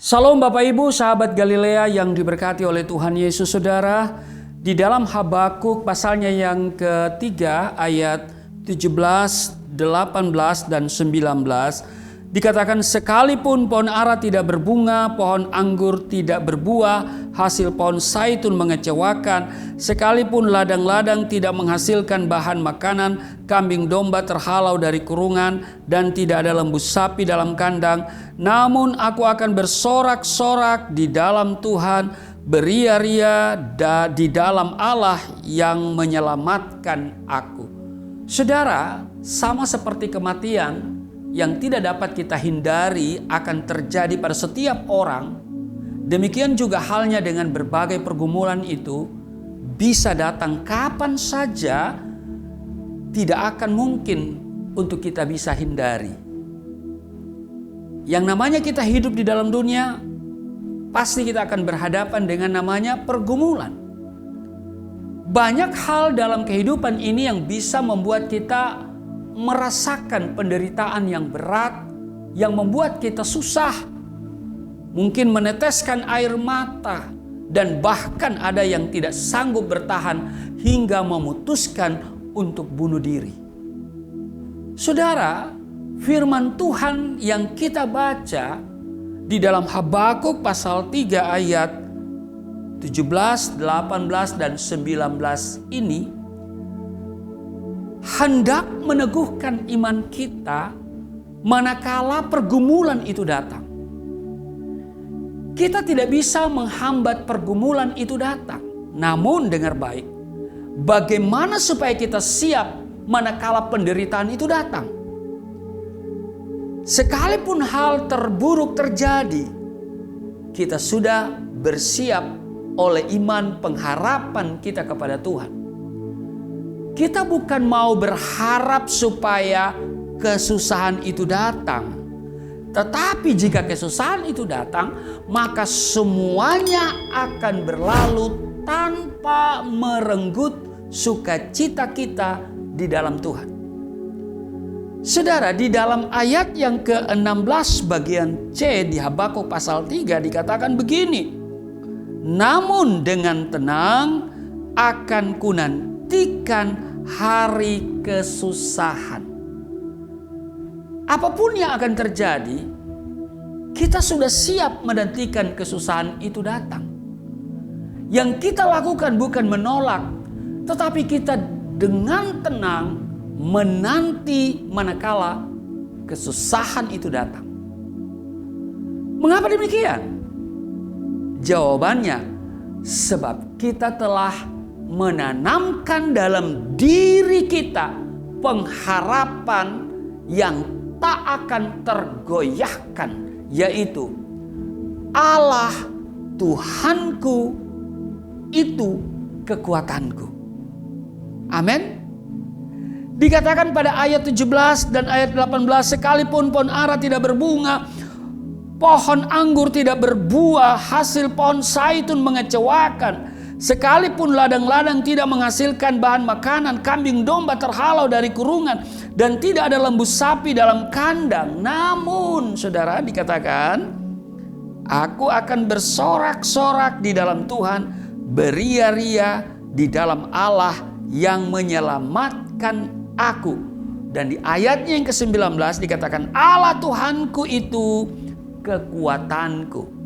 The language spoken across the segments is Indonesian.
Salam Bapak Ibu, sahabat Galilea yang diberkati oleh Tuhan Yesus. Saudara, di dalam Habakuk pasalnya yang ketiga ayat 17, 18, dan 19 dikatakan, sekalipun pohon ara tidak berbunga, pohon anggur tidak berbuah, hasil pohon zaitun mengecewakan, sekalipun ladang-ladang tidak menghasilkan bahan makanan, kambing domba terhalau dari kurungan, dan tidak ada lembu sapi dalam kandang, namun aku akan bersorak-sorak di dalam Tuhan, beria-ria di dalam Allah yang menyelamatkan aku. Saudara, sama seperti kematian yang tidak dapat kita hindari akan terjadi pada setiap orang, demikian juga halnya dengan berbagai pergumulan itu bisa datang kapan saja, tidak akan mungkin untuk kita bisa hindari. Yang namanya kita hidup di dalam dunia, pasti kita akan berhadapan dengan namanya pergumulan. Banyak hal dalam kehidupan ini yang bisa membuat kita merasakan penderitaan yang berat, yang membuat kita susah, mungkin meneteskan air mata, dan bahkan ada yang tidak sanggup bertahan hingga memutuskan untuk bunuh diri. Saudara, firman Tuhan yang kita baca di dalam Habakuk pasal 3 ayat 17, 18, dan 19 ini hendak meneguhkan iman kita manakala pergumulan itu datang. Kita tidak bisa menghambat pergumulan itu datang. Namun dengar baik, bagaimana supaya kita siap manakala penderitaan itu datang? Sekalipun hal terburuk terjadi, kita sudah bersiap oleh iman pengharapan kita kepada Tuhan. Kita bukan mau berharap supaya kesusahan itu datang. Tetapi jika kesusahan itu datang, maka semuanya akan berlalu tanpa merenggut sukacita kita di dalam Tuhan. Saudara, di dalam ayat yang ke-16 bagian C di Habakuk pasal 3 dikatakan begini, namun dengan tenang akan kunantikan hari kesusahan. Apapun yang akan terjadi, kita sudah siap menantikan kesusahan itu datang. Yang kita lakukan bukan menolak, tetapi kita dengan tenang menanti manakala kesusahan itu datang. Mengapa demikian? Jawabannya, sebab kita telah menanamkan dalam diri kita pengharapan yang tak akan tergoyahkan, yaitu Allah Tuhanku itu kekuatanku. Amin. Dikatakan pada ayat 17 dan ayat 18, sekalipun pohon ara tidak berbunga, pohon anggur tidak berbuah, hasil pohon zaitun mengecewakan, sekalipun ladang-ladang tidak menghasilkan bahan makanan, kambing domba terhalau dari kurungan, dan tidak ada lembu sapi dalam kandang. Namun, saudara, dikatakan, aku akan bersorak-sorak di dalam Tuhan, beria-ria di dalam Allah yang menyelamatkan aku. Dan di ayatnya yang ke-19 dikatakan, Allah Tuhanku itu kekuatanku.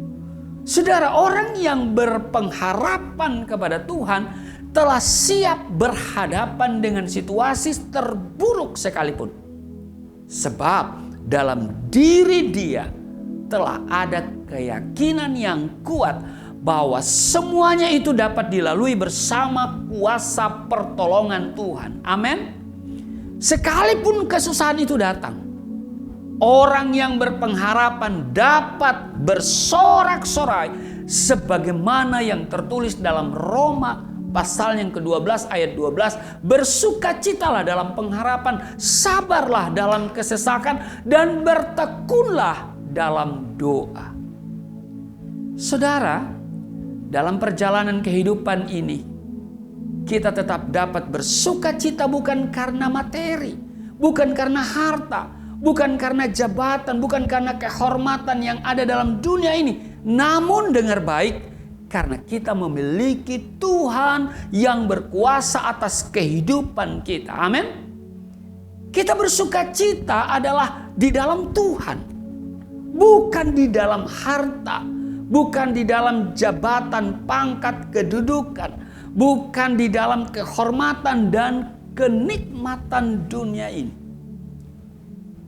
Saudara, orang yang berpengharapan kepada Tuhan telah siap berhadapan dengan situasi terburuk sekalipun. Sebab dalam diri dia telah ada keyakinan yang kuat bahwa semuanya itu dapat dilalui bersama kuasa pertolongan Tuhan. Amin. Sekalipun kesusahan itu datang, orang yang berpengharapan dapat bersorak-sorai sebagaimana yang tertulis dalam Roma pasal yang ke-12 ayat 12, bersukacitalah dalam pengharapan, sabarlah dalam kesesakan, dan bertekunlah dalam doa. Saudara, dalam perjalanan kehidupan ini kita tetap dapat bersukacita bukan karena materi, bukan karena harta, bukan karena jabatan, bukan karena kehormatan yang ada dalam dunia ini, Namun dengar baik, karena kita memiliki Tuhan yang berkuasa atas kehidupan kita. Amin. Kita bersuka cita adalah di dalam Tuhan. Bukan di dalam harta. Bukan di dalam jabatan, pangkat, kedudukan. Bukan di dalam kehormatan dan kenikmatan dunia ini.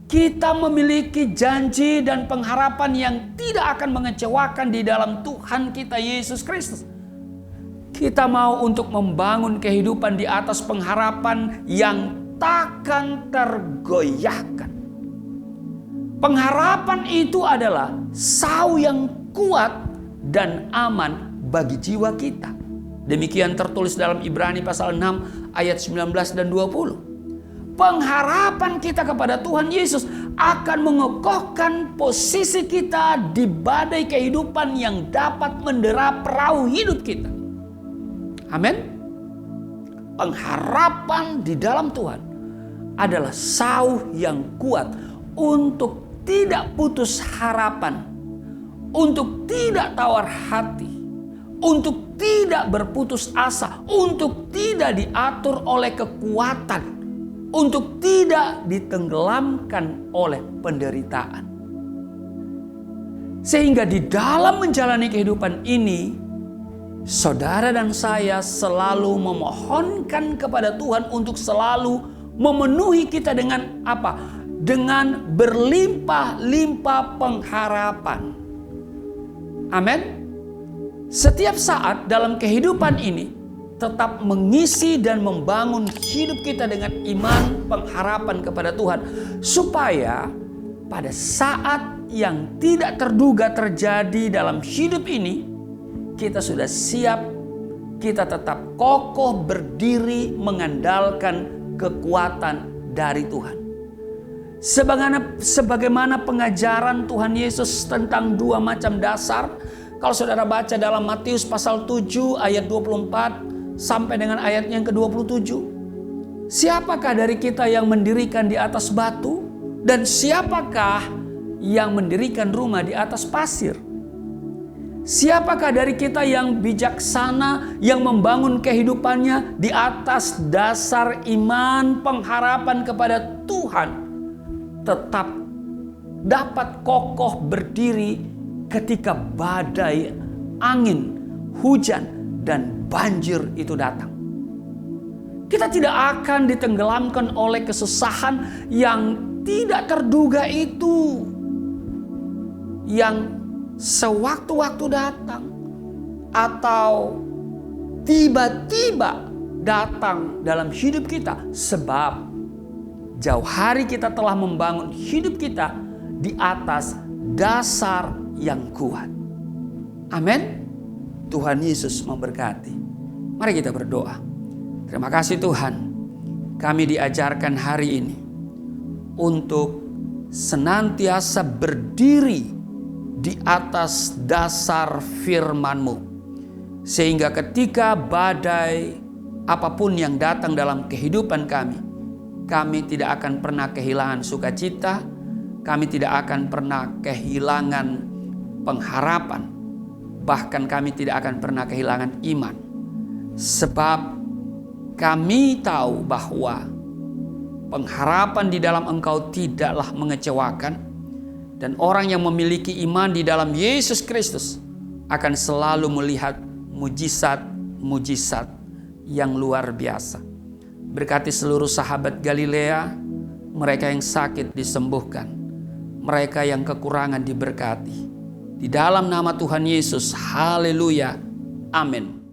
Kita memiliki janji dan pengharapan yang tidak akan mengecewakan di dalam Tuhan kita Yesus Kristus. Kita mau untuk membangun kehidupan di atas pengharapan yang takkan tergoyahkan. Pengharapan itu adalah sau yang kuat dan aman bagi jiwa kita. Demikian tertulis dalam Ibrani pasal 6 ayat 19 dan 20. Pengharapan kita kepada Tuhan Yesus akan mengokohkan posisi kita di badai kehidupan yang dapat mendera perahu hidup kita. Amin. Pengharapan di dalam Tuhan adalah sauh yang kuat untuk tidak putus harapan, untuk tidak tawar hati, untuk tidak berputus asa, untuk tidak diatur oleh kekuatan, untuk tidak ditenggelamkan oleh penderitaan. Sehingga di dalam menjalani kehidupan ini, saudara dan saya selalu memohonkan kepada Tuhan untuk selalu memenuhi kita dengan apa? Dengan berlimpah-limpah pengharapan. Amin. Setiap saat dalam kehidupan ini, tetap mengisi dan membangun hidup kita dengan iman, pengharapan kepada Tuhan. Supaya pada saat yang tidak terduga terjadi dalam hidup ini, kita sudah siap, kita tetap kokoh berdiri mengandalkan kekuatan dari Tuhan. Sebagaimana pengajaran Tuhan Yesus tentang dua macam dasar. Kalau saudara baca dalam Matius pasal 7 ayat 24 sampai dengan ayat yang ke-27. Siapakah dari kita yang mendirikan di atas batu? Dan siapakah yang mendirikan rumah di atas pasir? Siapakah dari kita yang bijaksana, yang membangun kehidupannya di atas dasar iman, pengharapan kepada Tuhan, tetap dapat kokoh berdiri ketika badai, angin, hujan, dan banjir itu datang. Kita tidak akan ditenggelamkan oleh kesusahan yang tidak terduga itu, yang sewaktu-waktu datang atau tiba-tiba datang dalam hidup kita. Sebab jauh hari kita telah membangun hidup kita di atas dasar yang kuat. Amin. Tuhan Yesus memberkati. Mari kita berdoa. Terima kasih Tuhan, kami diajarkan hari ini untuk senantiasa berdiri di atas dasar firman-Mu. Sehingga ketika badai apapun yang datang dalam kehidupan kami tidak akan pernah kehilangan sukacita, kami tidak akan pernah kehilangan pengharapan, bahkan kami tidak akan pernah kehilangan iman. Sebab kami tahu bahwa pengharapan di dalam Engkau tidaklah mengecewakan, dan orang yang memiliki iman di dalam Yesus Kristus akan selalu melihat mujizat-mujizat yang luar biasa. Berkati seluruh sahabat Galilea, mereka yang sakit disembuhkan, mereka yang kekurangan diberkati. Di dalam nama Tuhan Yesus, haleluya, amin.